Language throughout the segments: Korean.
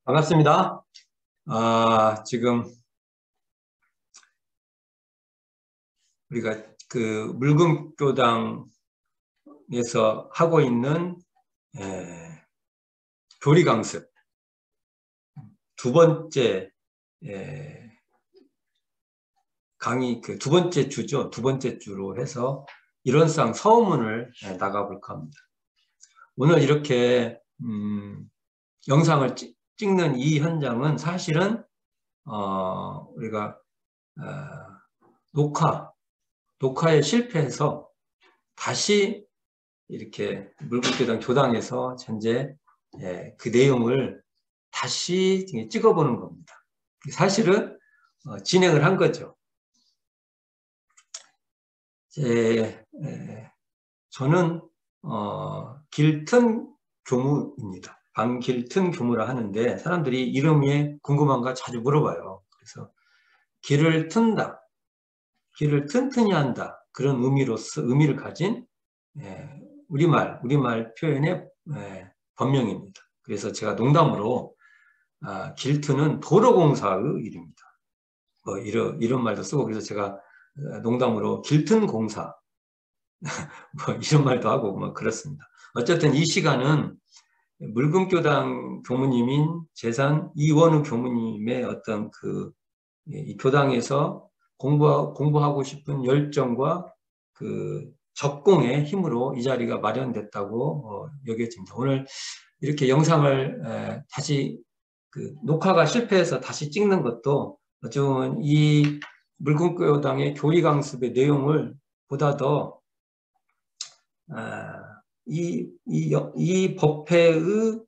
반갑습니다. 지금 우리가 그 물금교당에서 하고 있는 교리 강습 두 번째 강의 그 두 번째 주죠. 두 번째 주로 해서 이론상 서문을 나가볼까 합니다. 오늘 이렇게 영상을 찍는 이 현장은 사실은 우리가 녹화에 실패해서 다시 이렇게 물금교당 교당에서 현재 그 내용을 다시 찍어보는 겁니다. 사실은 진행을 한 거죠. 저는 길튼 교무입니다. 방길튼 교무라 하는데 사람들이 이름이 궁금한가 자주 물어봐요. 그래서 길을 튼다, 길을 튼튼히 한다, 그런 의미를 가진 우리말 표현의 법명입니다. 그래서 제가 농담으로 길튼은 도로공사의 이름입니다. 뭐 이런 말도 쓰고, 그래서 제가 농담으로 길튼공사 뭐 이런 말도 하고 뭐 그렇습니다. 어쨌든 이 시간은 물금교당 교무님인 재산 이원우 교무님의 어떤 이 교당에서 공부하고 싶은 열정과 그 적공의 힘으로 이 자리가 마련됐다고 여겨집니다. 오늘 이렇게 영상을 다시 녹화가 실패해서 다시 찍는 것도 어쩌면 이 물금교당의 교리 강습의 내용을 보다 더 이 법회의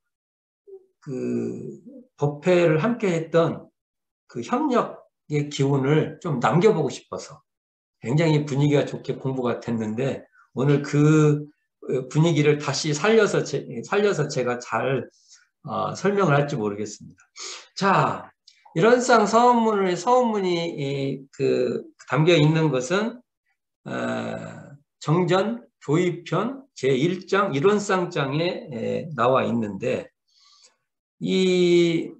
법회를 함께 했던 그 협력의 기운을 좀 남겨보고 싶어서 굉장히 분위기가 좋게 공부가 됐는데, 오늘 그 분위기를 다시 살려서 제가 잘 설명을 할지 모르겠습니다. 자, 이론상 서문문이 담겨 있는 것은 정전 교의편 제1장 이론상장에 나와 있는데, 이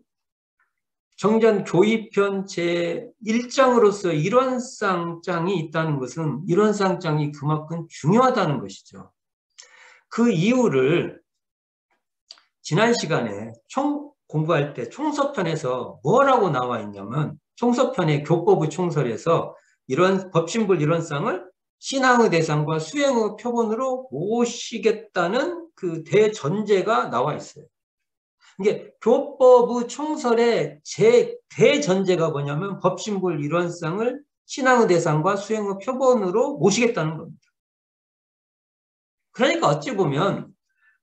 정전 교의편 제1장으로서 이론상장이 있다는 것은 이론상장이 그만큼 중요하다는 것이죠. 그 이유를 지난 시간에 공부할 때 총서편에서 뭐라고 나와 있냐면, 총서편의 교법의 총설에서 이런 법신불 이론상을 신앙의 대상과 수행의 표본으로 모시겠다는 그 대전제가 나와 있어요. 이게 교법의 총설의 대전제가 뭐냐면 법신불 이론상을 신앙의 대상과 수행의 표본으로 모시겠다는 겁니다. 그러니까 어찌 보면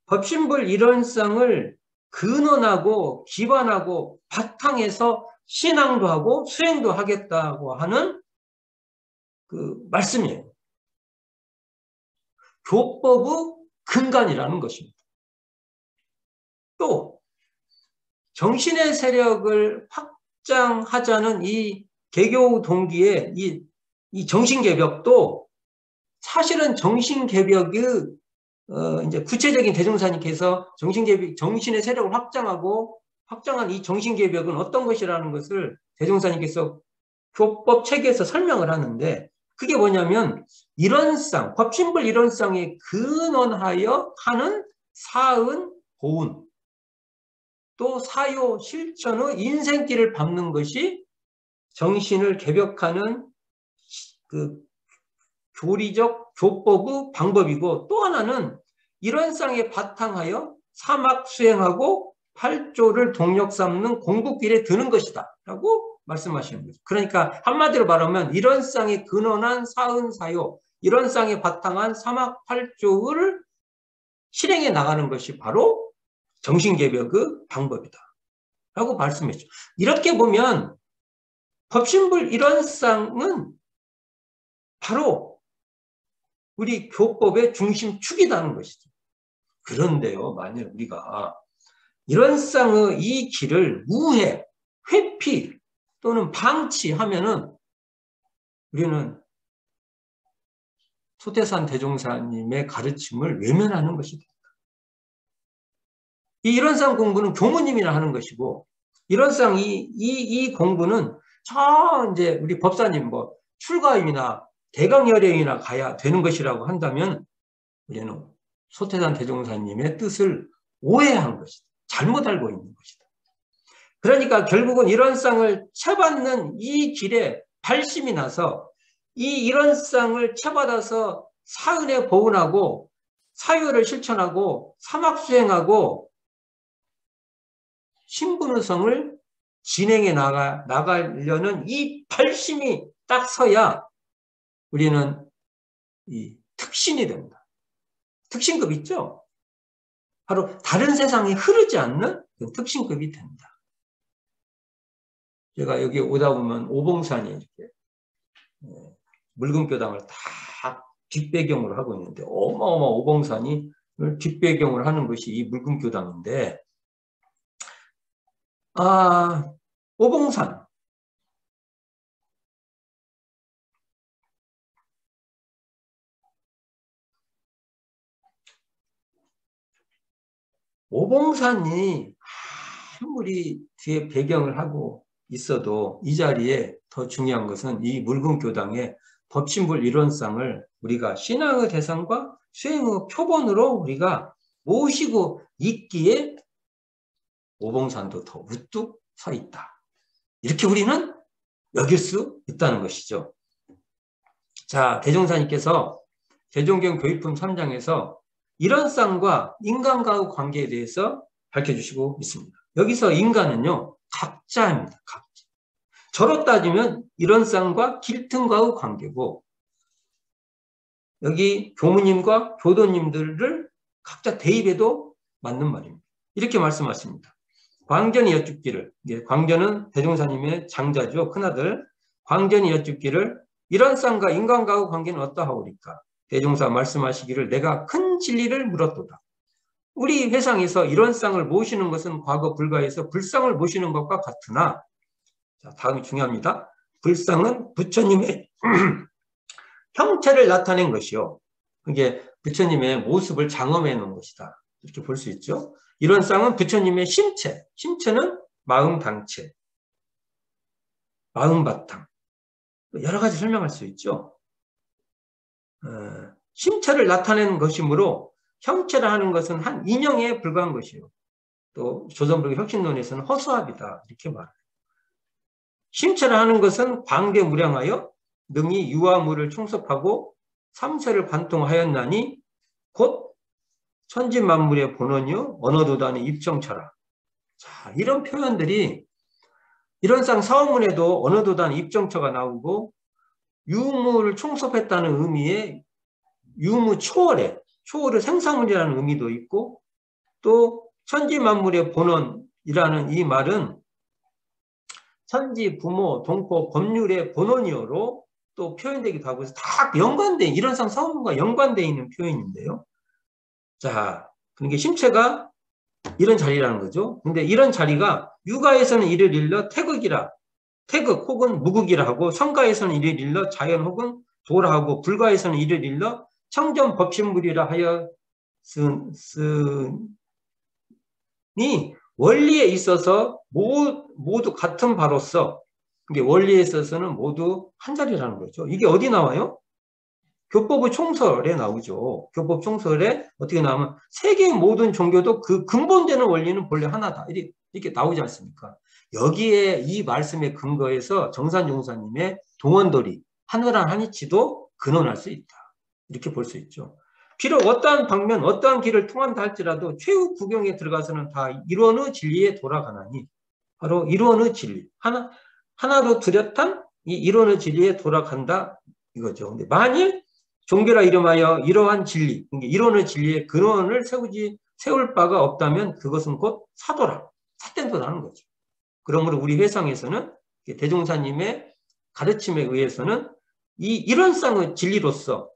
법신불 이론상을 근원하고 기반하고 바탕에서 신앙도 하고 수행도 하겠다고 하는 그 말씀이에요. 교법의 근간이라는 것입니다. 또 정신의 세력을 확장하자는 이 개교 동기의 이 정신개벽도 사실은 정신개벽의 이제 구체적인 대종사님께서 정신의 세력을 확장한 이 정신개벽은 어떤 것이라는 것을 대종사님께서 교법 체계에서 설명을 하는데, 그게 뭐냐면 이론상, 법신불 이론상에 근원하여 하는 사은, 보은, 또 사요, 실천의 인생길을 밟는 것이 정신을 개벽하는 그 교리적 교법의 방법이고, 또 하나는 이론상에 바탕하여 사막 수행하고 팔조를 동력 삼는 공부길에 드는 것이다 라고 말씀하시는 거죠. 그러니까 한마디로 말하면 이론상에 근원한 사은사요, 이론상에 바탕한 사막 팔조를 실행해 나가는 것이 바로 정신개벽의 방법이다 라고 말씀했죠. 이렇게 보면 법신불 이론상은 바로 우리 교법의 중심축이라는 것이죠. 그런데요, 만약 우리가 이론상의 이 길을 우회, 회피 또는 방치하면은 우리는 소태산 대종사님의 가르침을 외면하는 것이다. 이 일원상 공부는 교무님이나 하는 것이고, 일원상 이 공부는 이제 우리 법사님 출가임이나 대강열애임이나 가야 되는 것이라고 한다면 우리는 소태산 대종사님의 뜻을 오해한 것이다. 잘못 알고 있는 것이다. 그러니까 결국은 일원상을 채받는 이 길에 발심이 나서 이 일원상을 채받아서 사은에 보은하고 사유를 실천하고 사막수행하고 신분의성을 진행해 나가려는 이 발심이 딱 서야 우리는 이 특신이 된다. 특신급 있죠? 바로 다른 세상에 흐르지 않는 그 특신급이 된다. 제가 여기 오다 보면 오봉산이 이렇게 묽은교당을 다 뒷배경으로 하고 있는데 어마어마 오봉산이 뒷배경으로 하는 것이 이 묽은교당인데 오봉산 오봉산이 아무리 뒤에 배경을 하고 있어도 이 자리에 더 중요한 것은 이 묽은교당의 법신불 이론상을 우리가 신앙의 대상과 수행의 표본으로 우리가 모시고 있기에 오봉산도 더 우뚝 서 있다. 이렇게 우리는 여길 수 있다는 것이죠. 자, 대종사님께서 대종경 교육품 3장에서 일원상과 인간과의 관계에 대해서 밝혀주시고 있습니다. 여기서 인간은요, 각자입니다. 각자. 저로 따지면 일원상과 길등과의 관계고, 여기 교무님과 교도님들을 각자 대입해도 맞는 말입니다. 이렇게 말씀하십니다. 광전이 여쭙기를, 광전은 대종사님의 장자죠. 큰아들. 광전이 여쭙기를 일원상과 인간과의 관계는 어떠하오리까? 대종사 말씀하시기를 내가 큰 진리를 물었도다. 우리 회상에서 일원상을 모시는 것은 과거 불가에서 불상을 모시는 것과 같으나, 자, 다음이 중요합니다. 불상은 부처님의 형체를 나타낸 것이요. 이게 부처님의 모습을 장엄해 놓은 것이다. 이렇게 볼 수 있죠. 일원상은 부처님의 심체, 심체는 마음 당체, 마음 바탕. 여러 가지 설명할 수 있죠. 심체를 나타내는 것이므로 형체라 하는 것은 한 인형에 불과한 것이요. 또 조선불교 혁신론에서는 허수아비다 이렇게 말해요. 심체라 하는 것은 광대무량하여 능히 유화물을 총섭하고 삼세를 관통하였나니 곧 천지만물의 본원이요 언어도단의 입정처라. 자, 이런 표현들이 일원상 사원문에도 언어도단 입정처가 나오고 유무를 총섭했다는 의미의 유무 초월의 생사문이라는 의미도 있고 또 천지만물의 본원이라는 이 말은 천지, 부모, 동포, 법률의 본원이어로 또 표현되기도 하고 해서 다 연관된 일원상 사원문과 연관되어 있는 표현인데요. 자, 그러니까 심체가 이런 자리라는 거죠. 근데 이런 자리가 유가에서는 이를 일러 태극 혹은 무극이라 하고 성가에서는 이를 일러 자연 혹은 도라 하고 불가에서는 이를 일러 청정 법신물이라 하여 쓰니 원리에 있어서 모두 같은 바로서 이게 원리에 있어서는 모두 한 자리라는 거죠. 이게 어디 나와요? 교법의 총설에 나오죠. 교법 총설에 어떻게 나오면 세계의 모든 종교도 그 근본되는 원리는 본래 하나다. 이렇게 나오지 않습니까? 여기에 이 말씀에 근거해서 정산용사님의 동원돌이 하늘한 한이치도 근원할 수 있다. 이렇게 볼 수 있죠. 비록 어떠한 방면, 어떠한 길을 통한다 할지라도 최후 구경에 들어가서는 다 일원의 진리에 돌아가나니 바로 일원의 진리. 하나로 뚜렷한 이 일원의 진리에 돌아간다 이거죠. 근데 만일 종교라 이름하여 이러한 진리, 일원의 진리의 근원을 세울 바가 없다면 그것은 곧 사도라, 사땡도라는 거죠. 그러므로 우리 회상에서는 대종사님의 가르침에 의해서는 이 일원상의 진리로서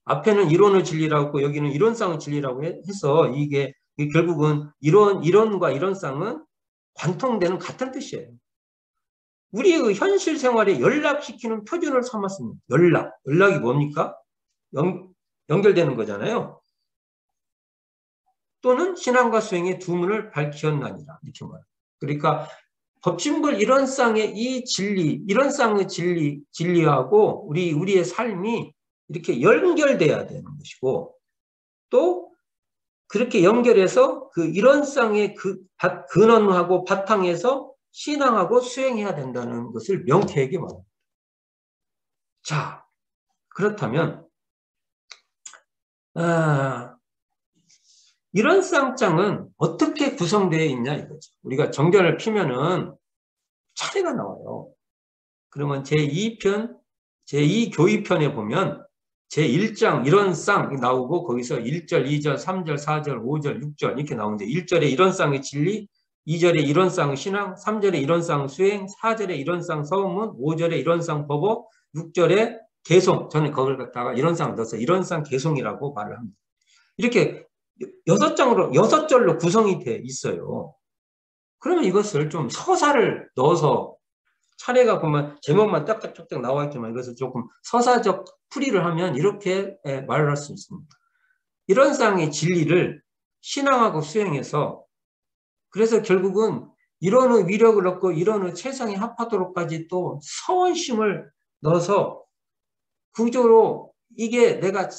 앞에는 일원의 진리라고 여기는 일원상의 진리라고 해서 이게 결국은 일원과 일원상은 관통되는 같은 뜻이에요. 우리의 현실 생활에 연락시키는 표준을 삼았습니다. 연락이 뭡니까? 연결되는 거잖아요. 또는 신앙과 수행의 두 문을 밝히었나니라. 이렇게 말해요. 그러니까 법진불 이런 쌍의 이 진리, 이런 쌍의 진리하고 우리의 삶이 이렇게 연결돼야 되는 것이고, 또 그렇게 연결해서 그 이런 쌍의 근원하고 바탕에서 신앙하고 수행해야 된다는 것을 명쾌하게 말합니다. 자, 그렇다면 이런 쌍장은 어떻게 구성되어 있냐 이거죠. 우리가 정견을 피면은 차례가 나와요. 그러면 제2편, 제2교의편에 보면 제1장 이런 쌍이 나오고 거기서 1절, 2절, 3절, 4절, 5절, 6절 이렇게 나오는데 1절에 이런 쌍의 진리, 2절에 이런 쌍의 신앙, 3절에 이런 쌍 수행, 4절에 이런 쌍 서원문, 5절에 이런 쌍 법어, 6절에 개송. 저는 거기를 갖다가 이런 쌍을 넣어서 이런 쌍 개송이라고 말을 합니다. 이렇게 6절로 구성이 돼 있어요. 그러면 이것을 좀 서사를 넣어서 차례가 보면 제목만 딱딱딱딱 나와 있지만 이것을 조금 서사적 풀이를 하면 이렇게 말을 할 수 있습니다. 이런 쌍의 진리를 신앙하고 수행해서 그래서 결국은 이론의 위력을 얻고 이론의 최상에 합하도록까지 또 서원심을 넣어서 구조로 이게 내가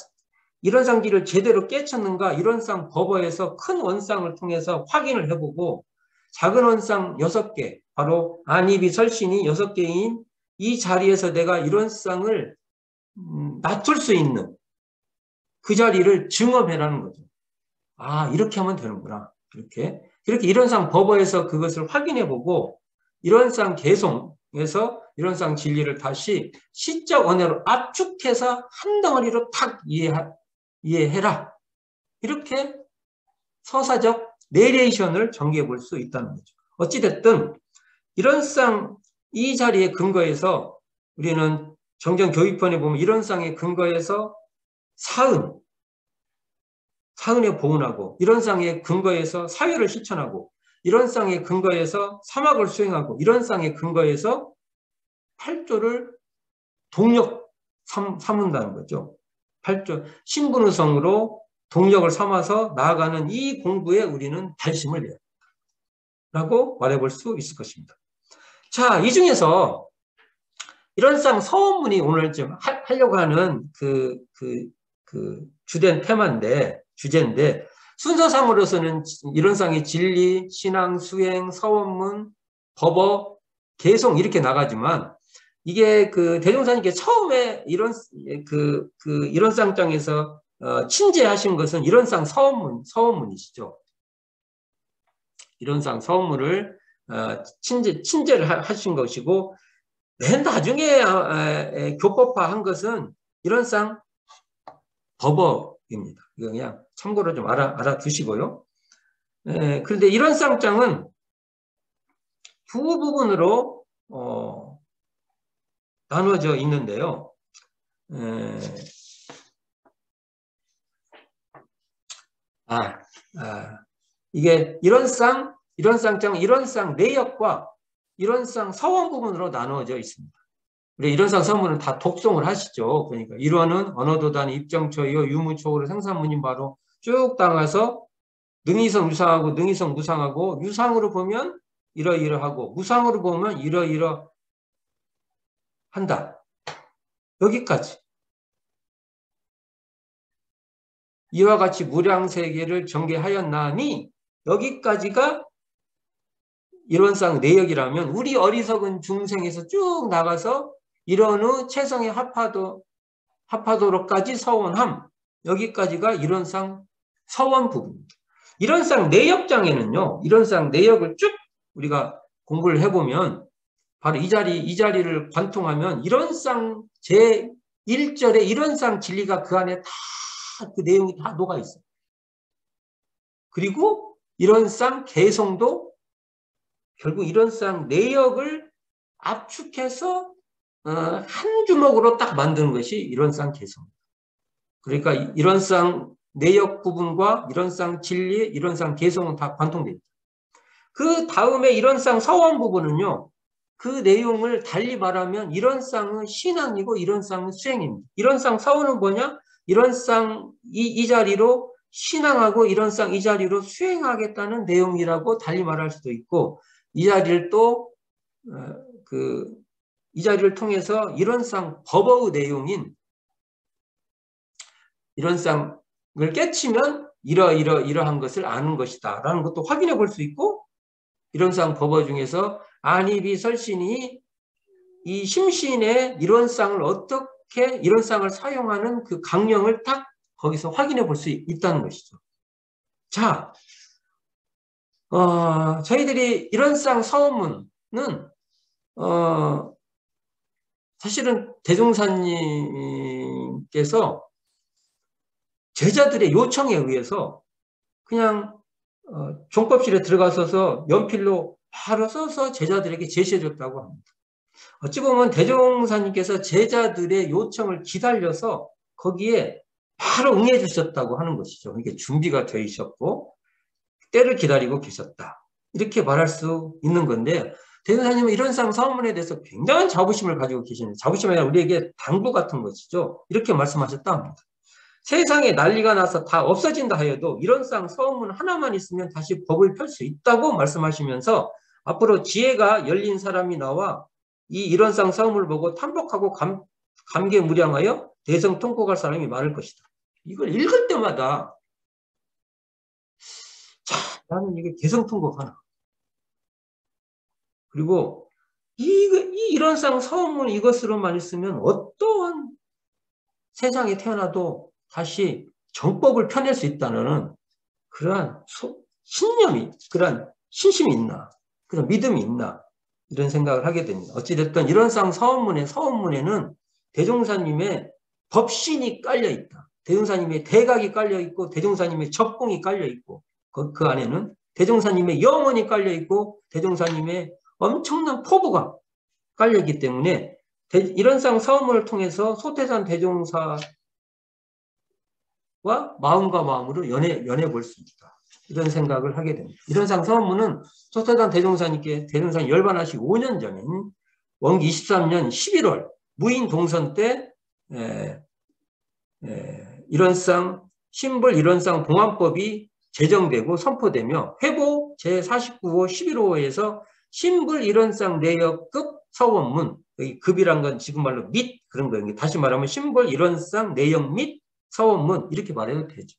이런 쌍기를 제대로 깨쳤는가 이런 쌍 법어에서 큰 원쌍을 통해서 확인을 해보고 작은 원쌍 6개 바로 안입이 설신이 6개인 이 자리에서 내가 이런 쌍을 낮출 수 있는 그 자리를 증업해라는 거죠. 아 이렇게 하면 되는구나. 이렇게 이런 쌍 법어에서 그것을 확인해보고 이런 쌍 개송에서 이런 쌍 진리를 다시 시적 언어로 압축해서 한 덩어리로 탁 이해해라. 이렇게 서사적 내레이션을 전개해 볼 수 있다는 거죠. 어찌됐든 이런 쌍 이 자리에 근거해서 우리는 정전교육편에 보면 이런 쌍의 근거해서 사은에 보은하고 이런 쌍의 근거해서 사회를 실천하고 이런 쌍의 근거해서 사막을 수행하고 이런 쌍의 근거해서 8조를 동력 삼는다는 거죠. 8조 신분의성으로 동력을 삼아서 나아가는 이 공부에 우리는 발심을 해요. 라고 말해볼 수 있을 것입니다. 자, 이 중에서 이런 쌍 서원문이 오늘 좀 하려고 하는 그 주된 주제인데 순서상으로서는 이런 쌍의 진리, 신앙, 수행, 서원문, 법어, 개송 이렇게 나가지만 이게 그 대종사님께 처음에 이런 이런 쌍장에서 친제하신 것은 이런 쌍 서원문이시죠. 이런 쌍 서원문을 친제를 하신 것이고 맨 나중에 교법화한 것은 이런 쌍 법어입니다. 이거 그냥 참고로 좀 알아두시고요. 그런데 이런 쌍장은 두 부분으로 나누어져 있는데요. 이게 이런 쌍장, 이런 쌍 내역과 이런 쌍 서원 부분으로 나누어져 있습니다. 우리 이런 쌍 서원은 다 독송을 하시죠. 그러니까 일원은 언어도단, 입정초요, 유무초로 생산문인 바로 쭉 따라서 능이성 유상하고 능이성 무상하고 유상으로 보면 이러이러하고 무상으로 보면 이러이러 한다. 여기까지. 이와 같이 무량세계를 전개하였나니 여기까지가 이런 쌍 내역이라면 우리 어리석은 중생에서 쭉 나가서 이런 최성에 합하도록까지 서원함. 여기까지가 이런 쌍 서원 부분입니다. 이런 쌍 내역장에는요. 이런 쌍 내역을 쭉 우리가 공부를 해보면 바로 이 자리를 관통하면 이런 쌍 제1절에 이런 쌍 진리가 그 안에 다 그 내용이 다 녹아 있어요. 그리고 이런 쌍 개성도 결국 이런 쌍 내역을 압축해서 한 주먹으로 딱 만드는 것이 이런 쌍 개성. 그러니까 이런 쌍 내역 부분과 이런 쌍 진리, 이런 쌍 개성은 다 관통됩니다. 그 다음에 이런 쌍 서원 부분은요. 그 내용을 달리 말하면 이런 쌍은 신앙이고 이런 쌍은 수행입니다. 이런 쌍 서원은 뭐냐? 이 자리로 신앙하고 이런상 이 자리로 수행하겠다는 내용이라고 달리 말할 수도 있고, 이 자리를 또 이 자리를 통해서 이런상 법의 내용인 이런상을 깨치면 이러한 것을 아는 것이다 라는 것도 확인해 볼 수 있고, 이런상 법어 중에서 안이비 설신이 이 심신의 이런상을 어떻게 이런상을 사용하는 그 강령을 딱 거기서 확인해 볼 수 있다는 것이죠. 자, 저희들이 이런상 서원문은 사실은 대종사님께서 제자들의 요청에 의해서 그냥 종법실에 들어가서서 연필로 바로 써서 제자들에게 제시해줬다고 합니다. 어찌 보면 대종사님께서 제자들의 요청을 기다려서 거기에 바로 응해 주셨다고 하는 것이죠. 이게 준비가 되어 있었고 때를 기다리고 계셨다, 이렇게 말할 수 있는 건데, 대종사님은 이런상 서문에 대해서 굉장한 자부심을 가지고 계시는, 자부심이 아니라 우리에게 당부 같은 것이죠. 이렇게 말씀하셨다 합니다. 세상에 난리가 나서 다 없어진다 하여도 이런상 서문 하나만 있으면 다시 법을 펼 수 있다고 말씀하시면서, 앞으로 지혜가 열린 사람이 나와 이 이런상 서문을 보고 탐복하고 감개무량하여 대성통곡할 사람이 많을 것이다. 이걸 읽을 때마다 자, 나는 이게 대성통곡하나, 그리고 이런상 서문 이것으로만 있으면 어떠한 세상에 태어나도 다시 정법을 펴낼 수 있다는 그러한 신념이, 그러한 신심이 있나, 그런 믿음이 있나, 이런 생각을 하게 됩니다. 어찌됐든 이런상 서원문에는 대종사님의 법신이 깔려있다, 대종사님의 대각이 깔려있고 대종사님의 접공이 깔려있고 그 안에는 대종사님의 영혼이 깔려있고 대종사님의 엄청난 포부가 깔려있기 때문에 이런상 서원문을 통해서 소태산 대종사와 마음과 마음으로 연해 볼 수 있다, 이런 생각을 하게 됩니다. 이런상 서원문은 소태산 대종사님께 대종사님 열반하시고 5년 전인 원기 23년 11월 무인 동선 때 이런상 신불 이런상 봉안법이 제정되고 선포되며 회보 제49호 11호에서 신불 이런상 내역급 서원문, 여기 급이란 건 지금 말로 및 그런 거예요. 다시 말하면 신불 이런상 내역 및 서원문, 이렇게 말해도 되죠.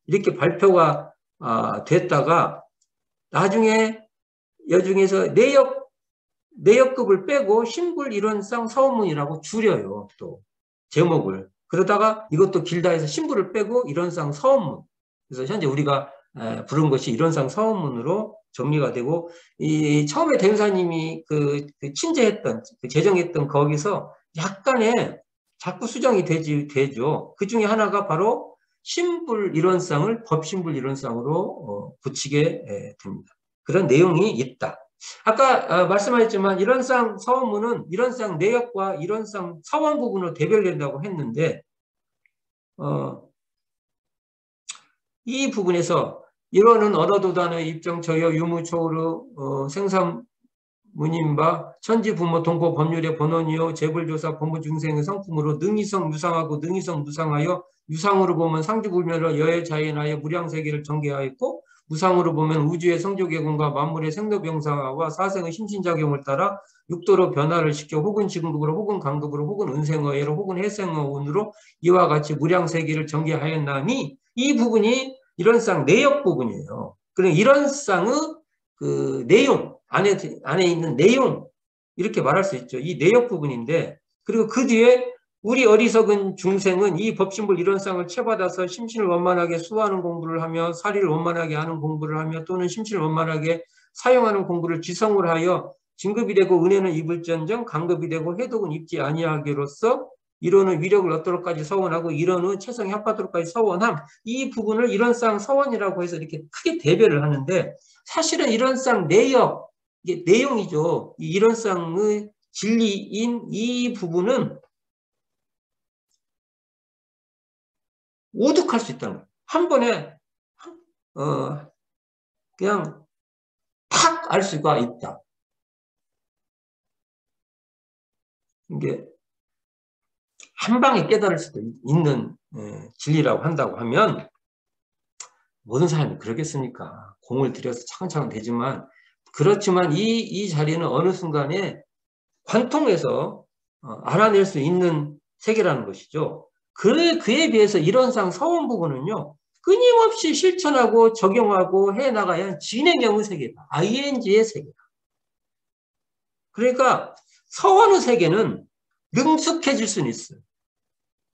이렇게 발표가 됐다가 나중에 여중에서 내역급을 빼고 신불 이런상 서원문이라고 줄여요. 또 제목을. 그러다가 이것도 길다 해서 신불을 빼고 이런상 서원문. 그래서 현재 우리가 부른 것이 이런상 서원문으로 정리가 되고, 이 처음에 대행사님이 그 친제했던, 제정했던 거기서 약간의 자꾸 수정이 되죠. 그 중에 하나가 바로 신불 이론상을 법신불 이론상으로 붙이게 됩니다. 그런 내용이 있다. 아까 말씀하셨지만 이론상 서원문은 이론상 내역과 이론상 서원 부분으로 대별된다고 했는데, 이 부분에서 이론은 언어도단의 입정 저여 유무초로 생산 문인바 천지부모 동포 법률의 번원이요 재벌조사 법무중생의 성품으로 능이성 유상하고 능이성 무상하여, 유상으로 보면 상주불멸로 여해자연하여 무량세계를 전개하였고, 무상으로 보면 우주의 성조계공과 만물의 생로병사와 사생의 심신작용을 따라 육도로 변화를 시켜 혹은 지금급으로 혹은 강급으로 혹은 은생어예로 혹은 해생어운으로 이와 같이 무량세계를 전개하였나니, 이 부분이 이런상 내역 부분이에요. 그럼 이런상의 그 내용, 안에 있는 내용, 이렇게 말할 수 있죠. 이 내역 부분인데, 그리고 그 뒤에 우리 어리석은 중생은 이 법신불 이론상을 채받아서 심신을 원만하게 수호하는 공부를 하며 사리를 원만하게 하는 공부를 하며 또는 심신을 원만하게 사용하는 공부를 지성을 하여 진급이 되고 은혜는 입을전정 강급이 되고 해독은 입지 아니하기로서 이론은 위력을 얻도록까지 서원하고 이론은 최성에 합하도록까지 서원함. 이 부분을 이론상 서원이라고 해서 이렇게 크게 대별을 하는데, 사실은 이론상 내역, 이게 내용이죠. 이 이론상의 진리인 이 부분은 오득할 수 있다는 거예요. 한 번에 그냥 탁 알 수가 있다. 이게 한 방에 깨달을 수도 있는 진리라고 한다고 하면 모든 사람이 그러겠습니까? 공을 들여서 차근차근 되지만 그렇지만 이 자리는 어느 순간에 관통해서 알아낼 수 있는 세계라는 것이죠. 그에 비해서 이론상 서원 부분은요. 끊임없이 실천하고 적용하고 해나가야 하는 진행형의 세계다. ING의 세계다. 그러니까 서원의 세계는 능숙해질 수는 있어요.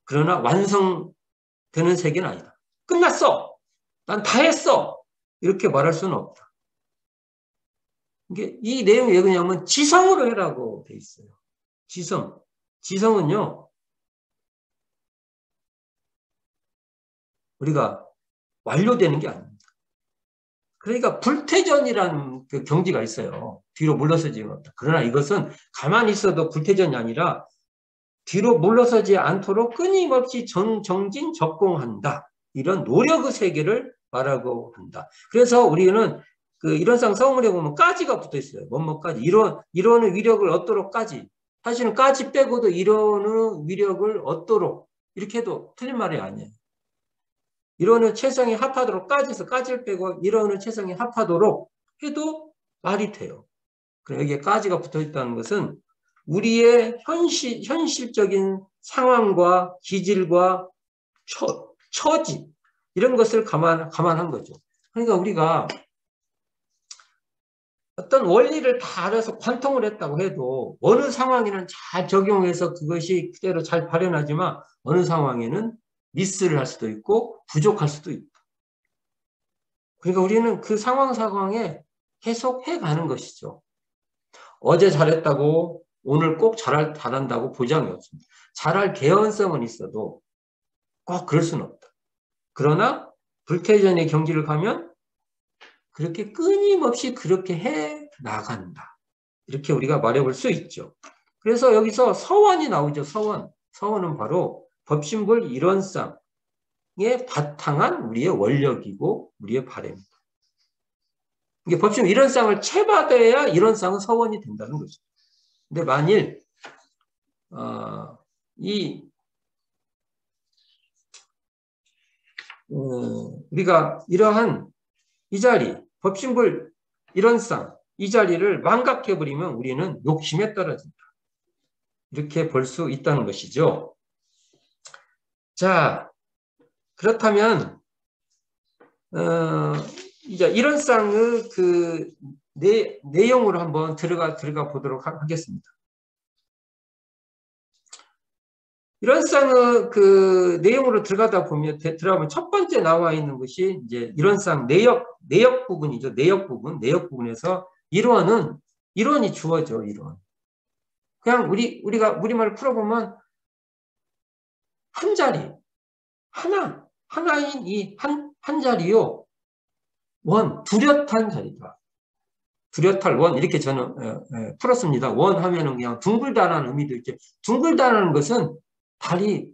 그러나 완성되는 세계는 아니다. 끝났어. 난 다 했어. 이렇게 말할 수는 없다. 이게 이 내용이 왜 그러냐면 지성으로 해라고 돼 있어요. 지성. 지성은요. 우리가 완료되는 게 아닙니다. 그러니까 불태전이라는 그 경지가 있어요. 뒤로 물러서지 못한다. 그러나 이것은 가만히 있어도 불태전이 아니라 뒤로 물러서지 않도록 끊임없이 정진 적공한다. 이런 노력의 세계를 말하고 한다. 그래서 우리는 그 이론상 성문에 보면 까지가 붙어 있어요. 뭐뭐까지. 이론의 위력을 얻도록까지. 사실은 까지 빼고도 이론의 위력을 얻도록. 이렇게 해도 틀린 말이 아니에요. 이론의 체성이 합하도록 까지에서 까지를 빼고 이론의 체성이 합하도록 해도 말이 돼요. 여기에 까지가 붙어 있다는 것은 우리의 현실적인 상황과 기질과 처지 이런 것을 감안한 거죠. 그러니까 우리가 어떤 원리를 다 알아서 관통을 했다고 해도 어느 상황에는 잘 적용해서 그것이 그대로 잘 발현하지만 어느 상황에는 미스를 할 수도 있고 부족할 수도 있다. 그러니까 우리는 그 상황에 계속 해가는 것이죠. 어제 잘했다고 오늘 꼭 잘한다고 보장이 없습니다. 잘할 개연성은 있어도 꼭 그럴 수는 없다. 그러나 불태전의 경지를 가면 그렇게 끊임없이 그렇게 해 나간다. 이렇게 우리가 말해볼 수 있죠. 그래서 여기서 서원이 나오죠. 서원. 서원은 바로 법신불 이론상의 바탕한 우리의 원력이고 우리의 바램입니다. 이게 법신 이론상을 채받아야 이론상은 서원이 된다는 거죠. 근데 만일 우리가 이러한 이 자리, 법신불 이론상 이 자리를 망각해버리면 우리는 욕심에 떨어진다. 이렇게 볼 수 있다는 것이죠. 자, 그렇다면 이제 이론상의 그 내용으로 한번 들어가 보도록 하겠습니다. 이론상의 그 내용으로 들어가면 첫 번째 나와 있는 것이 이제 이론상 내역 부분이죠. 내역 부분에서 이론이 주어져, 이론. 그냥 우리가 우리말을 풀어보면 한 자리, 하나인 이 한 자리요. 뚜렷한 자리다. 뚜렷할 원, 이렇게 저는 풀었습니다. 원 하면은 그냥 둥글다라는 의미도 있죠. 둥글다라는 것은 달이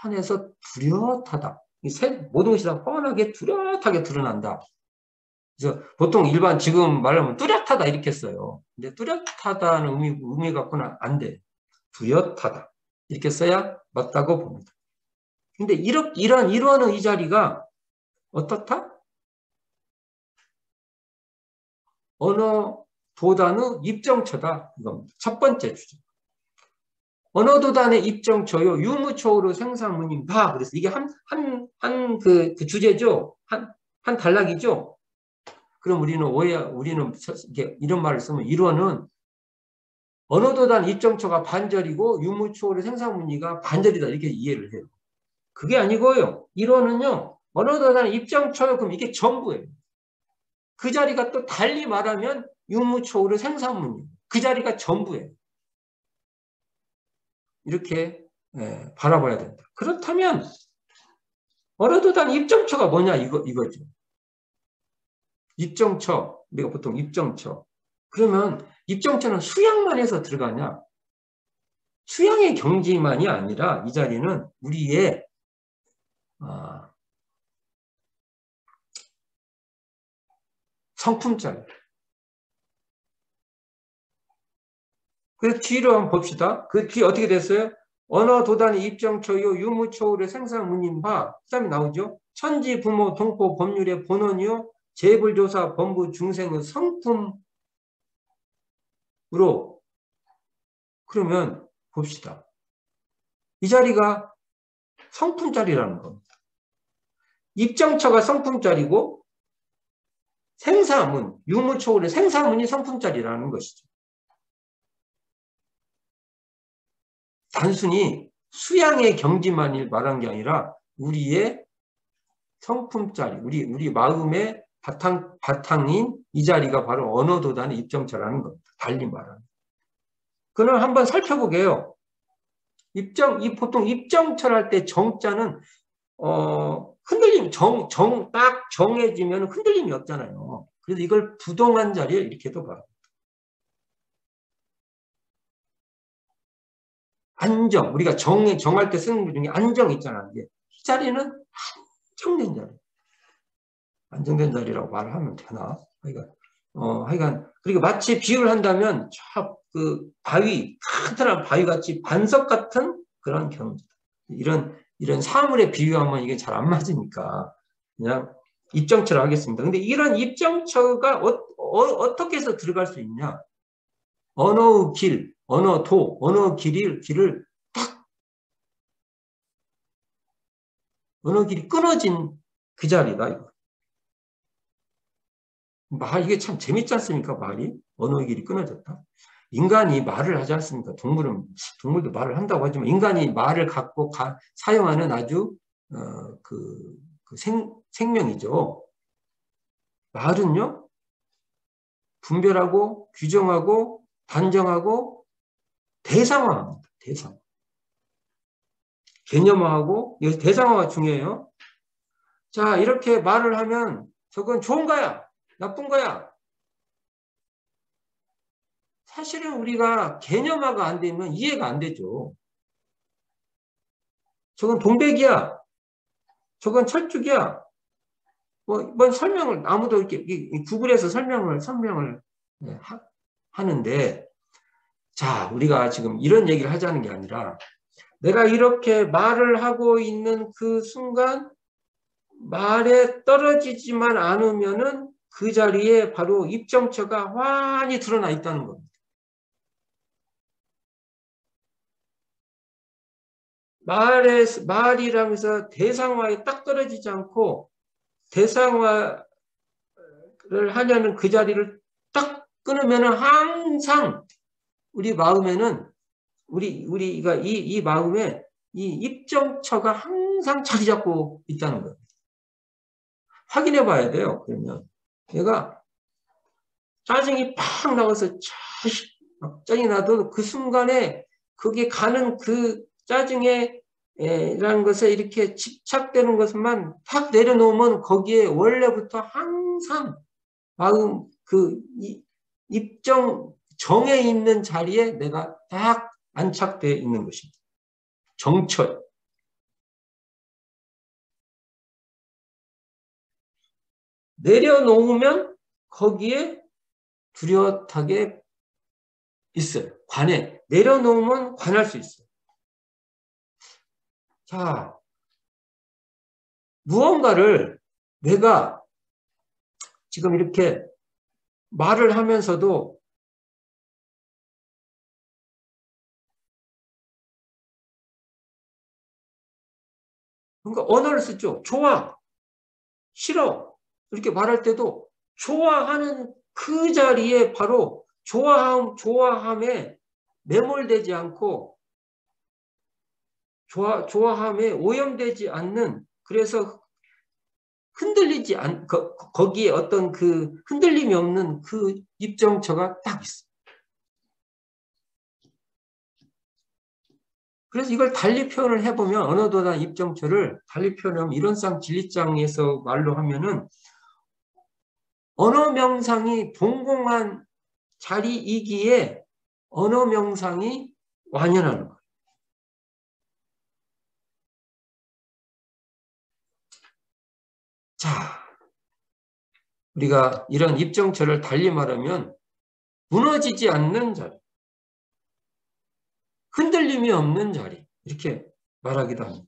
환해서 뚜렷하다. 모든 것이 다 뻔하게 뚜렷하게 드러난다. 그래서 보통 일반 지금 말하면 뚜렷하다 이렇게 써요. 근데 뚜렷하다는 의미 갖고는 안 돼. 뚜렷하다. 이렇게 써야 맞다고 봅니다. 근데 이러한 이 자리가 어떻다? 언어도단의 입정처다. 이겁니다. 첫 번째 주제. 언어도단의 입정처요. 유무초로 생사문임 다. 그래서 이게 그 주제죠. 한 단락이죠. 그럼 우리는 이런 말을 쓰면 이론은 언어도단 입정처가 반절이고 유무초로 생사문이가 반절이다. 이렇게 이해를 해요. 그게 아니고요. 이론은요. 언어도단 입정처요. 그럼 이게 전부예요. 그 자리가 또 달리 말하면 유무초로 생사문이에요. 그 자리가 전부예요. 이렇게 바라봐야 된다. 그렇다면 언어도단 입정처가 뭐냐 이거죠. 입정처, 우리가 보통 입정처. 그러면 입정처는 수양만 해서 들어가냐? 수양의 경지만이 아니라 이 자리는 우리의 성품자리. 그래서 뒤로 한번 봅시다. 그 뒤 어떻게 됐어요? 언어 도단의 입정처요 유무초울의 생사문인바 그다음에 나오죠. 천지 부모 동포 법률의 본원이요 재불조사 법무 중생의 성품으로 그러면 봅시다. 이 자리가 성품자리라는 겁니다. 입정처가 성품자리고 생사문, 유무초울의 생사문이 성품자리라는 것이죠. 단순히 수양의 경지만을 말한 게 아니라 우리의 성품자리, 우리 마음의 바탕인 이 자리가 바로 언어도단의 입정처라는 겁니다. 달리 말하는. 그럼 한번 살펴보게요. 보통 입정처를 할 때 정자는, 흔들림, 딱 정해지면 흔들림이 없잖아요. 그래서 이걸 부동한 자리에 이렇게도 봐요. 안정, 우리가 정할 때 쓰는 것 중에 안정 있잖아요. 이 자리는 안정된 자리. 안정된 자리라고 말을 하면 되나? 하여간, 그리고 마치 비유를 한다면, 큰튼한 바위 같이 반석 같은 그런 경지. 이런 사물에 비유하면 이게 잘 안 맞으니까, 그냥 입정처를 하겠습니다. 근데 이런 입정처가 어떻게 해서 들어갈 수 있냐? 언어의 길, 언어도, 언어 길을 언어 길이 끊어진 그 자리다, 이거. 이게 참 재밌지 않습니까? 말이. 언어 길이 끊어졌다. 인간이 말을 하지 않습니까? 동물도 말을 한다고 하지만 인간이 말을 갖고 사용하는 아주 생명이죠. 말은요, 분별하고 규정하고 단정하고 대상화합니다. 대상. 개념화하고 여기서 대상화가 중요해요. 자, 이렇게 말을 하면 저건 좋은 거야, 나쁜 거야. 사실은 우리가 개념화가 안 되면 이해가 안 되죠. 저건 동백이야. 저건 철쭉이야. 뭐 설명을 아무도 이렇게 구글에서 설명을 하는데, 자, 우리가 지금 이런 얘기를 하자는 게 아니라 내가 이렇게 말을 하고 있는 그 순간 말에 떨어지지만 않으면은 그 자리에 바로 입정처가 환히 드러나 있다는 겁니다. 말이라면서 대상화에 딱 떨어지지 않고 대상화를 하려는 그 자리를 딱 끊으면은 항상 우리 마음에는 우리가 이 마음에 이 입정처가 항상 자리 잡고 있다는 거예요. 확인해 봐야 돼요. 그러면 얘가 짜증이 팍 나와서 짜증이 나도 그 순간에 그게 가는 그 짜증에 라는 것에 이렇게 집착되는 것만 탁 내려놓으면 거기에 원래부터 항상 마음 정에 있는 자리에 내가 딱 안착되어 있는 것입니다. 정처. 내려놓으면 거기에 뚜렷하게 있어요. 내려놓으면 관할 수 있어요. 자, 무언가를 내가 지금 이렇게 말을 하면서도 그러니까 언어를 쓰죠. 좋아, 싫어 이렇게 말할 때도 좋아하는 그 자리에 바로 좋아함에 매몰되지 않고 좋아함에 오염되지 않는, 그래서 흔들리지 거기에 어떤 그 흔들림이 없는 그 입정처가 딱 있어요. 그래서 이걸 달리 표현을 해보면 언어도단 입정처를 달리 표현하면 이론상 진리장에서 말로 하면은 언어 명상이 동공한 자리이기에 언어 명상이 완연하는 거예요. 자, 우리가 이런 입정처를 달리 말하면 무너지지 않는 자리. 흔들림이 없는 자리 이렇게 말하기도 합니다.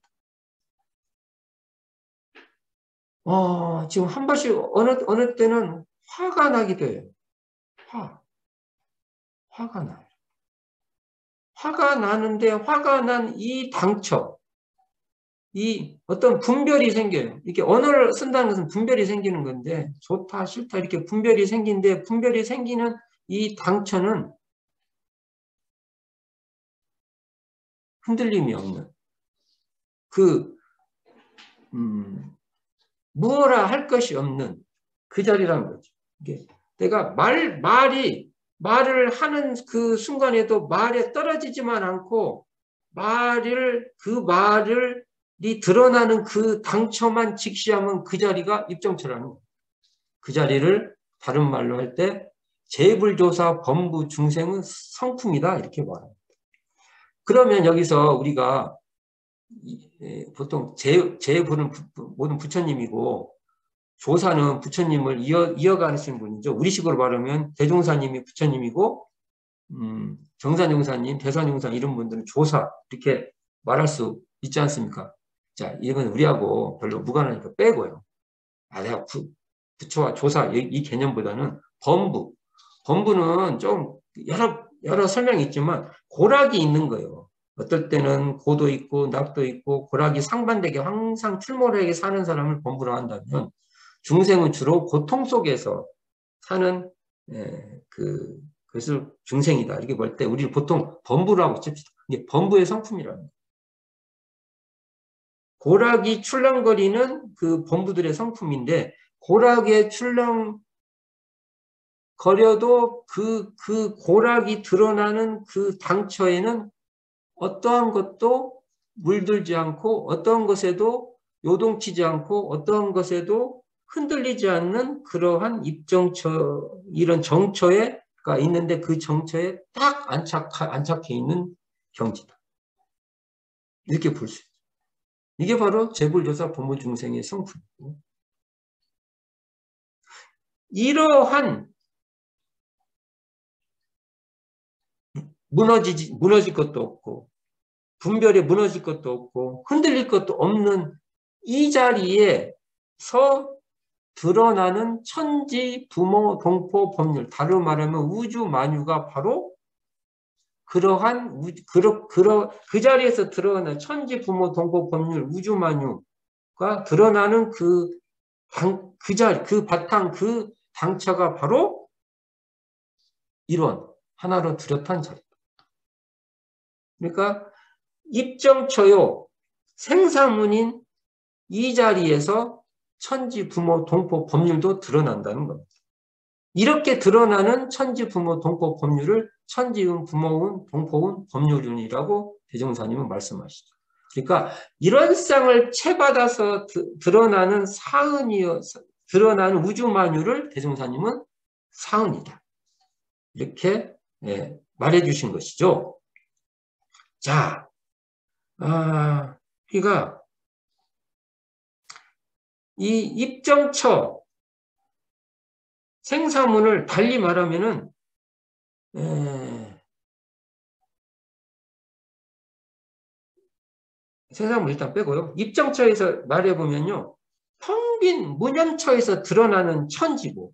지금 한 번씩 어느 때는 화가 나기도 해요. 화가 나요. 화가 나는데 화가 난 이 당처, 이 어떤 분별이 생겨요. 이렇게 언어를 쓴다는 것은 분별이 생기는 건데 좋다 싫다 이렇게 분별이 생기는데 분별이 생기는 이 당처는 흔들림이 없는 무엇라 할 것이 없는 그 자리라는 거죠. 이게 내가 말을 하는 그 순간에도 말에 떨어지지만 않고 말이 드러나는 그 당처만 직시하면 그 자리가 입정처라는 거예요. 그 자리를 다른 말로 할 때 재불조사 범부 중생은 성품이다 이렇게 말합니다. 그러면 여기서 우리가 보통 재부는 모든 부처님이고 조사는 부처님을 이어가시는 분이죠. 우리식으로 말하면 대종사님이 부처님이고 정산용사님, 대산용사 이런 분들은 조사 이렇게 말할 수 있지 않습니까? 자, 이건 우리하고 별로 무관하니까 빼고요. 내가 부처와 조사 이 개념보다는 범부는 좀 여러 설명이 있지만 고락이 있는 거예요. 어떨 때는 고도 있고 낙도 있고 고락이 상반되게 항상 출몰하게 사는 사람을 범부로 한다면 중생은 주로 고통 속에서 사는 그것을 중생이다. 이렇게 볼 때 우리는 보통 범부라고 칩시다. 이게 범부의 성품이라는 거예요. 고락이 출렁거리는 그 범부들의 성품인데 고락에 출렁거려도 그 고락이 드러나는 그 당처에는 어떠한 것도 물들지 않고 어떠한 것에도 요동치지 않고 어떠한 것에도 흔들리지 않는 그러한 입정처 이런 정처가 있는데 그 정처에 딱 안착해 있는 경지다. 이렇게 볼 수 있죠. 이게 바로 재불조사 범부중생의 성품이고 이러한 무너질 것도 없고 분별에 무너질 것도 없고 흔들릴 것도 없는 이 자리에서 드러나는 천지, 부모, 동포, 법률 다르게 말하면 우주 만유가 바로 그러한 그 자리에서 드러나는 천지, 부모, 동포, 법률, 우주 만유가 드러나는 그 자리, 그 바탕, 그 당처가 바로 이런 하나로 뚜렷한 자리다. 그러니까 입정처요 생사문인 이 자리에서 천지, 부모, 동포, 법률도 드러난다는 겁니다. 이렇게 드러나는 천지, 부모, 동포, 법률을 천지운, 부모운, 동포운, 법률운이라고 대종사님은 말씀하시죠. 그러니까 이런 쌍을 채받아서 드러나는 드러나는 우주만유를 대종사님은 사은이다. 이렇게 말해주신 것이죠. 자, 그러니까 이 입정처 생사문을 달리 말하면은 생사문 일단 빼고요. 입정처에서 말해보면요. 텅 빈 무념처에서 드러나는 천지고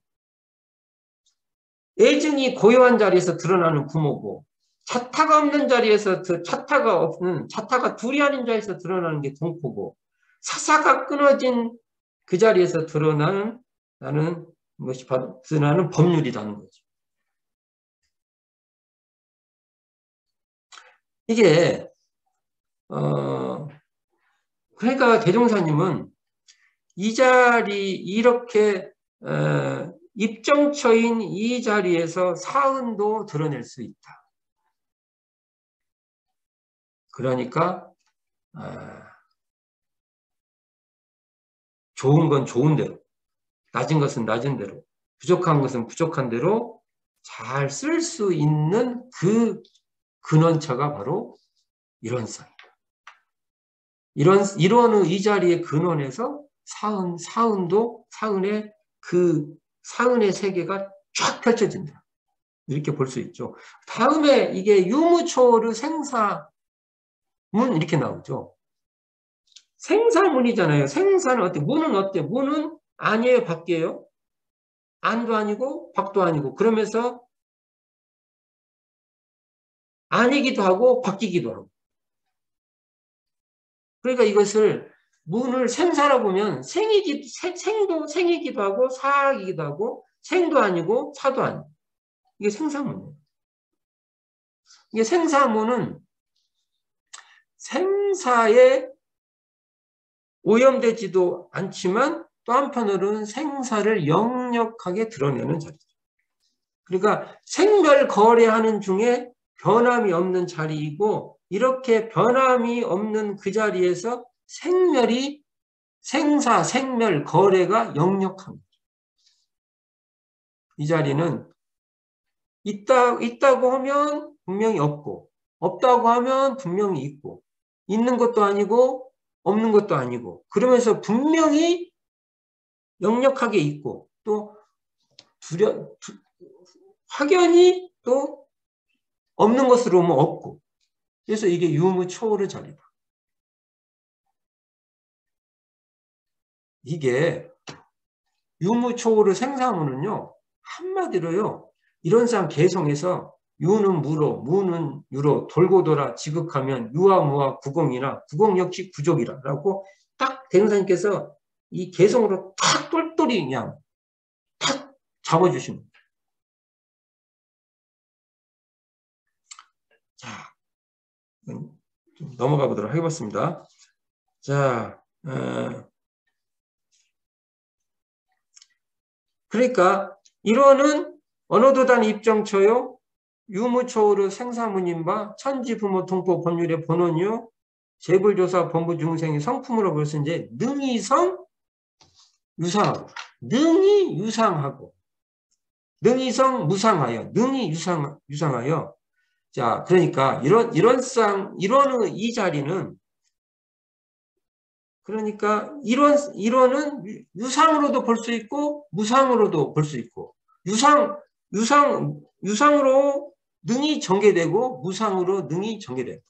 애증이 고요한 자리에서 드러나는 부모고 자타가 없는 자리에서 자타가 둘이 아닌 자리에서 드러나는 게 동포고 사사가 끊어진 그 자리에서 드러나는 것이 바로 드러나는 법률이라는 거죠. 이게 그러니까 대종사님은 이 자리 이렇게 입정처인 이 자리에서 사은도 드러낼 수 있다. 그러니까 좋은 건 좋은 대로, 낮은 것은 낮은 대로, 부족한 것은 부족한 대로 잘 쓸 수 있는 그 근원처가 바로 일원성이다. 이런 이 자리의 근원에서 사은의 세계가 쫙 펼쳐진다. 이렇게 볼 수 있죠. 다음에 이게 유무초를 생사문 이렇게 나오죠. 생사문이잖아요. 생사는 어때? 문은 어때? 문은 아니에요, 밖이에요? 안도 아니고 밖도 아니고 그러면서 아니기도 하고 바뀌기도 하고. 그러니까 이것을 문을 생사라 보면 생도 생이기도 하고 사이기도 하고 생도 아니고 사도 아니고 이게 생사문이에요. 이게 생사문은 생사에 오염되지도 않지만 또 한편으로는 생사를 역력하게 드러내는 자리죠. 그러니까 생멸 거래하는 중에 변함이 없는 자리이고 이렇게 변함이 없는 그 자리에서 생멸이 생사, 생멸, 거래가 역력합니다. 이 자리는 있다고 하면 분명히 없고 없다고 하면 분명히 있고 있는 것도 아니고 없는 것도 아니고 그러면서 분명히 역력하게 있고 또 확연히 또 없는 것으로 뭐 없고 그래서 이게 유무초월의 자리다. 이게 유무초월의 생사문은요 한마디로요 이런 상 개성에서 유는 무로 무는 유로 돌고 돌아 지극하면 유와 무와 구공이나 구공 역시 구족이라고 딱 대흥사님께서 이 개성으로 탁 똘똘이 그냥 탁 잡아주십니다. 자, 좀 넘어가 보도록 하겠습니다. 자, 그러니까 이론은 언어도단 입정처요 유무초월의 생사문인바 천지부모 통포 법률의 본원이요 재불조사 본부 중생의 성품으로 벌써 이제 능이성 유상하고 능이 유상하고 능이성 무상하여 능이 유상하여 자 그러니까 이론의 이 자리는 그러니까 이론은 유상으로도 볼 수 있고 무상으로도 볼 수 있고 유상으로 능이 전개되고 무상으로 능이 전개된다.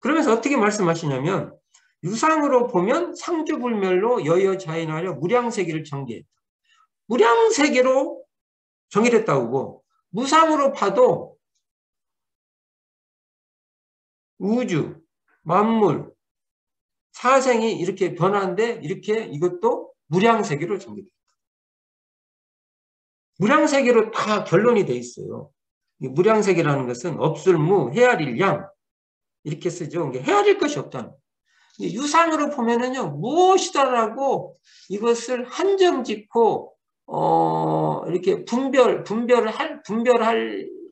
그러면서 어떻게 말씀하시냐면 유상으로 보면 상주불멸로 여여자인하여 무량세계를 전개했다. 무량세계로 전개됐다고 무상으로 봐도 우주, 만물, 사생이 이렇게 변하는데 이렇게 이것도 무량세계로 전개됩니다. 무량세계로 다 결론이 돼 있어요. 무량세계라는 것은 없을무, 헤아릴 양 이렇게 쓰죠. 헤아릴 것이 없다는 유상으로 보면은요 무엇이다라고 이것을 한정 짓고 이렇게 분별할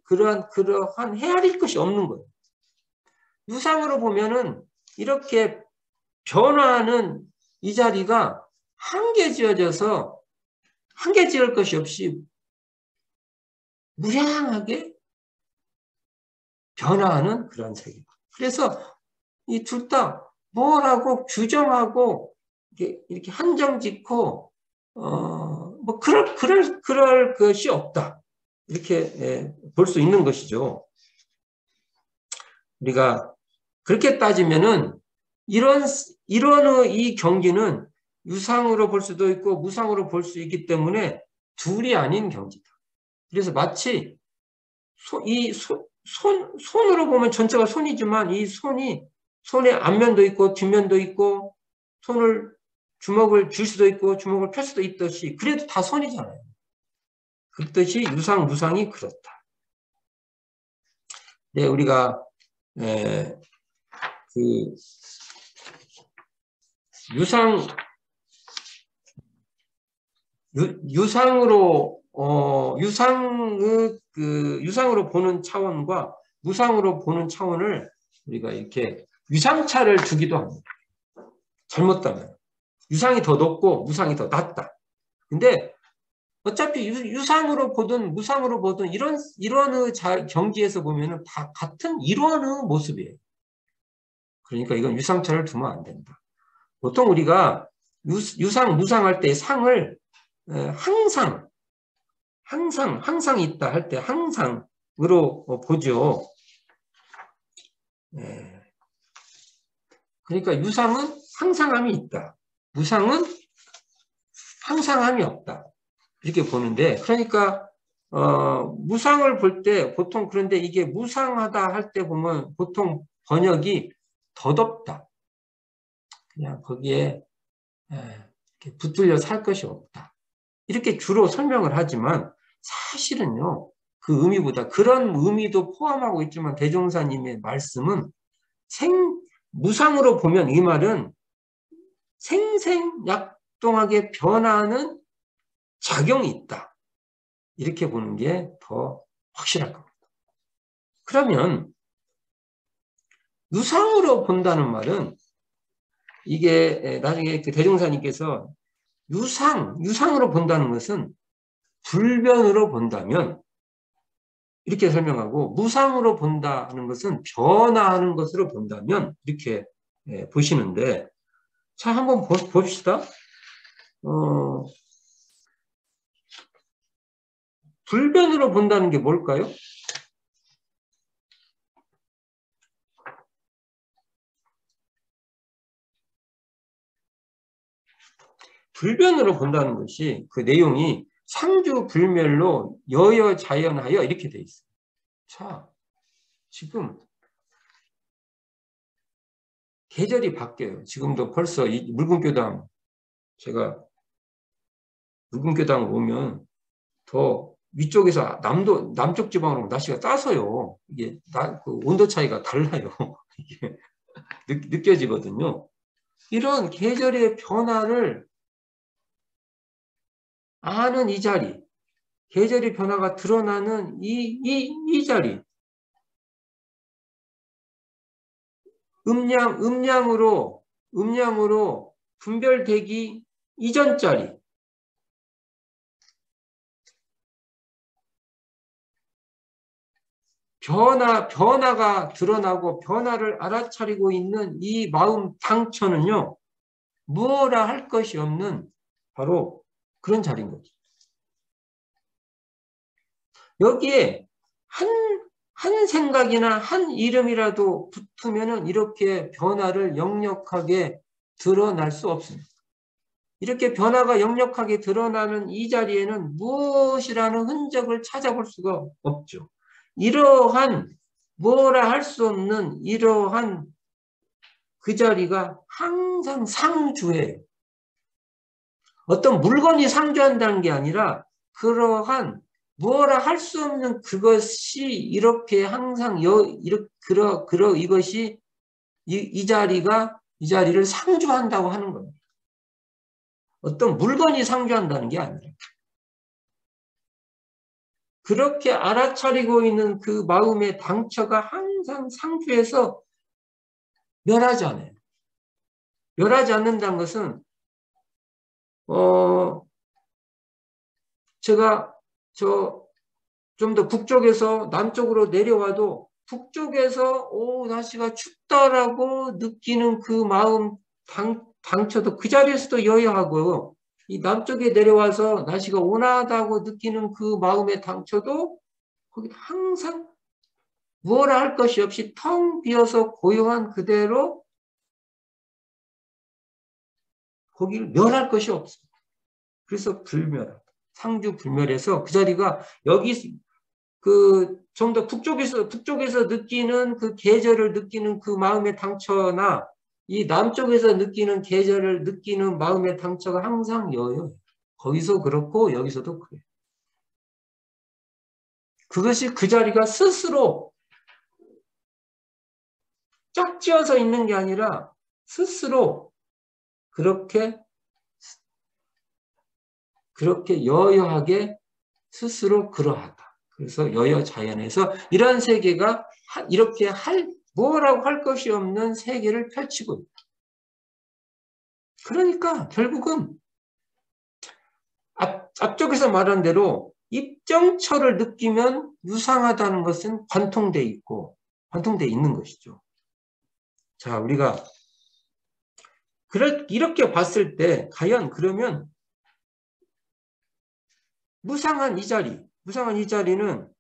그러한 헤아릴 것이 없는 거예요. 유상으로 보면은 이렇게 변화하는 이 자리가 한계 지어져서 한계 지을 것이 없이 무량하게 변화하는 그런 세계. 그래서 이 둘 다 뭐라고 규정하고 이렇게 한정 짓고 뭐 그럴 것이 없다. 이렇게 볼 수 있는 것이죠. 우리가 그렇게 따지면은 이론의 이 경지는 유상으로 볼 수도 있고 무상으로 볼 수 있기 때문에 둘이 아닌 경지다. 그래서 마치 손으로 보면 전체가 손이지만 이 손에 앞면도 있고 뒷면도 있고 주먹을 줄 수도 있고 주먹을 펼 수도 있듯이 그래도 다 손이잖아요. 그렇듯이 유상, 무상이 그렇다. 네, 우리가 유상으로 보는 차원과 무상으로 보는 차원을 우리가 이렇게 유상차를 두기도 합니다. 잘못하면 유상이 더 높고 무상이 더 낮다. 근데 어차피 유상으로 보든 무상으로 보든 이론의 경지에서 보면은 다 같은 이론의 모습이에요. 그러니까 이건 유상차를 두면 안 된다. 보통 우리가 유상, 무상할 때 상을 항상 있다 할 때 항상으로 보죠. 네. 그러니까 유상은 항상함이 있다. 무상은 항상함이 없다. 이렇게 보는데, 그러니까 무상을 볼 때 보통, 그런데 이게 무상하다 할 때 보면 보통 번역이 덧없다. 그냥 거기에 이렇게 붙들려 살 것이 없다. 이렇게 주로 설명을 하지만 사실은요, 그 의미보다 그런 의미도 포함하고 있지만 대종사님의 말씀은 무상으로 보면 이 말은 생생약동하게 변하는 작용이 있다. 이렇게 보는 게 더 확실할 겁니다. 그러면 유상으로 본다는 말은 이게 나중에 그 대종사님께서 유상으로 본다는 것은 불변으로 본다면 이렇게 설명하고, 무상으로 본다는 것은 변화하는 것으로 본다면 이렇게 보시는데, 자, 한번 봅시다. 불변으로 본다는 게 뭘까요? 불변으로 본다는 것이 그 내용이 상주불멸로 여여자연하여 이렇게 돼 있어요. 자, 지금 계절이 바뀌어요. 지금도 벌써 이 묽은교당, 제가 묽은교당 오면 더 위쪽에서 남쪽 지방으로 날씨가 따서요. 이게 그 온도 차이가 달라요. 이게 느껴지거든요. 이런 계절의 변화를 아는 이 자리, 계절의 변화가 드러나는 이 자리, 음량으로 분별되기 이전 자리, 변화가 드러나고 변화를 알아차리고 있는 이 마음 당처는요, 무엇라 할 것이 없는 바로 그런 자리인 거죠. 여기에 한 생각이나 한 이름이라도 붙으면은 이렇게 변화를 역력하게 드러날 수 없습니다. 이렇게 변화가 역력하게 드러나는 이 자리에는 무엇이라는 흔적을 찾아볼 수가 없죠. 이러한 뭐라 할 수 없는 이러한 그 자리가 항상 상주해요. 어떤 물건이 상주한다는 게 아니라 그러한 뭐라 할 수 없는 그것이 이렇게 항상 이것이 이 자리를 상주한다고 하는 겁니다. 어떤 물건이 상주한다는 게 아니라 그렇게 알아차리고 있는 그 마음의 당처가 항상 상주해서 멸하지 않아요. 멸하지 않는다는 것은 제가 좀 더 북쪽에서 남쪽으로 내려와도 북쪽에서 날씨가 춥다라고 느끼는 그 마음 당초도 그 자리에서도 여여하고, 이 남쪽에 내려와서 날씨가 온화하다고 느끼는 그 마음의 당초도 거기 항상 뭐라 할 것이 없이 텅 비어서 고요한 그대로 거기를 멸할 것이 없습니다. 그래서 상주 불멸해서 그 자리가 여기 좀 더 북쪽에서 느끼는 그 계절을 느끼는 그 마음의 당처나 이 남쪽에서 느끼는 계절을 느끼는 마음의 당처가 항상 여요. 거기서 그렇고 여기서도 그래요. 그것이 그 자리가 스스로 짝지어서 있는 게 아니라 스스로 그렇게 여여하게 스스로 그러하다. 그래서 여여자연에서 이런 세계가 이렇게 뭐라고 할 것이 없는 세계를 펼치고 있다. 그러니까 결국은 앞쪽에서 말한 대로 입정처를 느끼면 유상하다는 것은 관통돼 있는 것이죠. 자, 우리가 이렇게 봤을 때 과연 그러면 무상한 이 자리, 무상한 이 자리는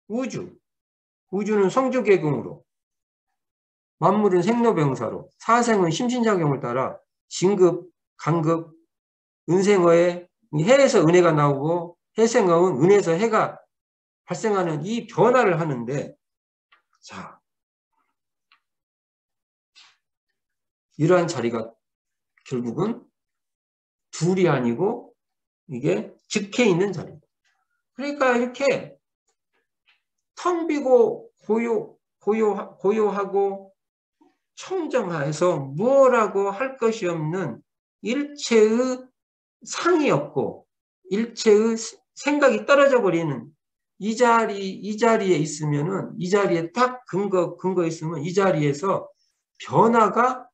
우주는 성주계공으로, 만물은 생로병사로, 사생은 심신작용을 따라 진급, 간급, 은생어에 해에서 은혜가 나오고 해생어는 은에서 해가 발생하는 이 변화를 하는데, 자, 이러한 자리가 결국은 둘이 아니고 이게 즉해 있는 자리입니다. 그러니까 이렇게 텅 비고 고요하고 청정하여서 뭐라고 할 것이 없는 일체의 상이 없고 일체의 생각이 떨어져 버리는 이 자리에 있으면은, 이 자리에 딱 근거 있으면 이 자리에서 변화가,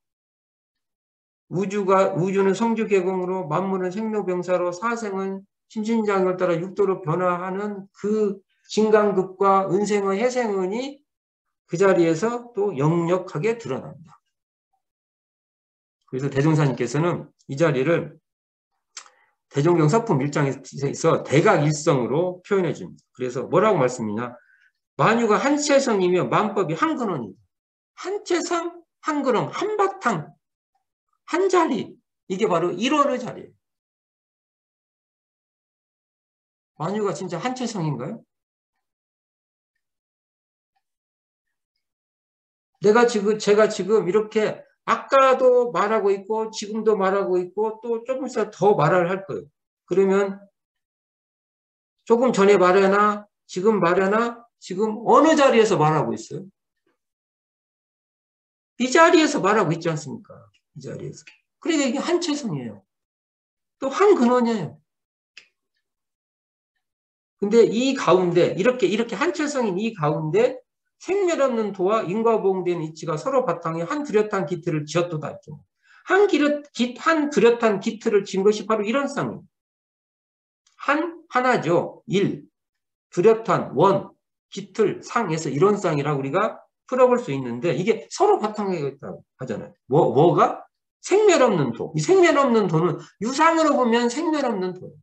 우주는 성주계공으로, 만물은 생로병사로, 사생은 심신작용을 따라 육도로 변화하는 그 진간급과 은생의 해생은이 그 자리에서 또 역력하게 드러납니다. 그래서 대종사님께서는 이 자리를 대종경 서품 1장에서 대각일성으로 표현해 줍니다. 그래서 뭐라고 말씀이냐? 만유가 한체성이며 만법이 한근원이다. 한체성, 한근원, 한바탕, 한 자리. 이게 바로 1원의 자리예요. 만유가 진짜 한체성인가요? 제가 지금 이렇게 아까도 말하고 있고 지금도 말하고 있고 또 조금 있어 더 말을 할 거예요. 그러면 조금 전에 말하나 지금 말하나 지금 어느 자리에서 말하고 있어요? 이 자리에서 말하고 있지 않습니까? 이 자리에서. 그러니까 이게 한체성이에요. 또 한근원이에요. 근데 이 가운데 이렇게 한체성인 이 가운데 생멸 없는 도와 인과보응된 이치가 서로 바탕에 한 뚜렷한 기틀을 지었도다 했죠. 한 뚜렷한 기틀을 진 것이 바로 이런 쌍이에요. 하나죠. 뚜렷한 원, 기틀, 상에서 이런 쌍이라고 우리가 풀어볼 수 있는데, 이게 서로 바탕에 있다고 하잖아요. 뭐가? 생멸 없는 도. 이 생멸 없는 도는 유상으로 보면 생멸 없는 도예요.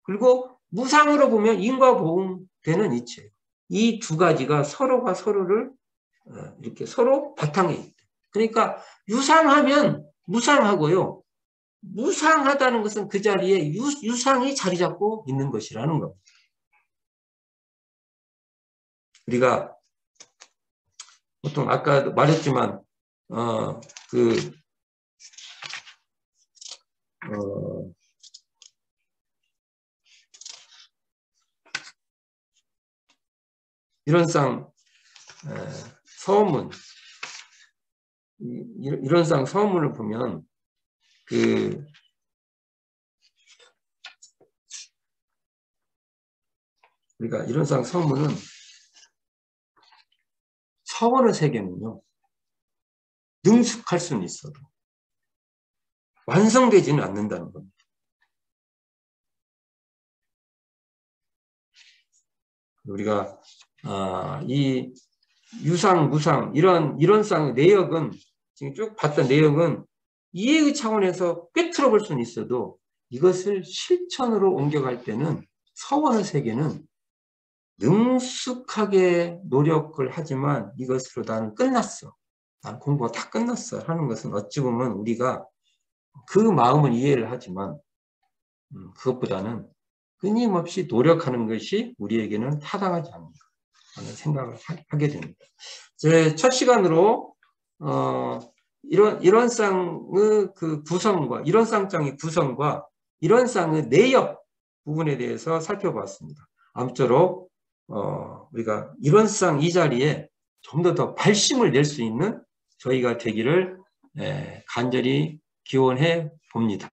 그리고 무상으로 보면 인과보응되는 이치예요. 이 두 가지가 서로가 서로를 이렇게 서로 바탕에 있다. 그러니까 유상하면 무상하고요. 무상하다는 것은 그 자리에 유상이 자리 잡고 있는 것이라는 겁니다. 우리가 보통 아까도 말했지만 이런 쌍 서문, 이런 쌍 서문을 보면 우리가 이런 쌍 서문은 서원의 세계는요, 능숙할 수는 있어도 완성되지는 않는다는 겁니다. 우리가 이 유상, 무상 이런 쌍의 내역은, 지금 쭉 봤던 내역은 이해의 차원에서 꿰뚫어 볼 수는 있어도 이것을 실천으로 옮겨갈 때는 서원의 세계는 능숙하게 노력을 하지만 이것으로 나는 끝났어, 난 공부가 다 끝났어 하는 것은 어찌 보면 우리가 그 마음은 이해를 하지만 그것보다는 끊임없이 노력하는 것이 우리에게는 타당하지 않는가 하는 생각을 하게 됩니다. 제 첫 시간으로 이런 쌍의 그 구성과, 이런 쌍장의 구성과 이런 쌍의 내역 부분에 대해서 살펴봤습니다. 아무쪼록 우리가 이런 쌍 이 자리에 좀 더 발심을 낼 수 있는 저희가 되기를 간절히 기원해 봅니다.